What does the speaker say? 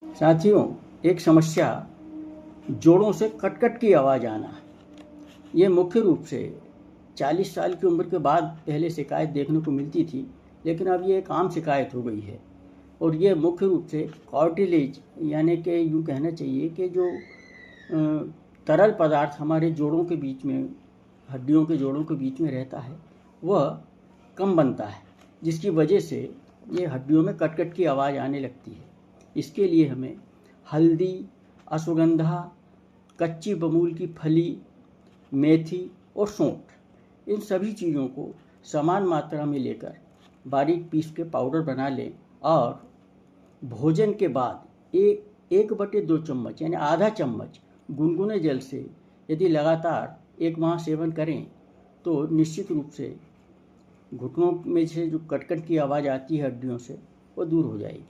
साथियों, एक समस्या जोड़ों से कट-कट की आवाज़ आना। ये मुख्य रूप से 40 साल की उम्र के बाद पहले शिकायत देखने को मिलती थी, लेकिन अब ये एक आम शिकायत हो गई है। और ये मुख्य रूप से कार्टिलेज यानी कि यूँ कहना चाहिए कि जो तरल पदार्थ हमारे जोड़ों के बीच में, हड्डियों के जोड़ों के बीच में रहता है, वह कम बनता है, जिसकी वजह से ये हड्डियों में कट-कट की आवाज़ आने लगती है। इसके लिए हमें हल्दी, अश्वगंधा, कच्ची बमूल की फली, मेथी और सौंठ, इन सभी चीज़ों को समान मात्रा में लेकर बारीक पीस के पाउडर बना लें और भोजन के बाद 1/2 चम्मच यानी आधा चम्मच गुनगुने जल से यदि लगातार 1 माह सेवन करें तो निश्चित रूप से घुटनों में से जो कट-कट की आवाज़ आती है हड्डियों से, वो दूर हो जाएगी।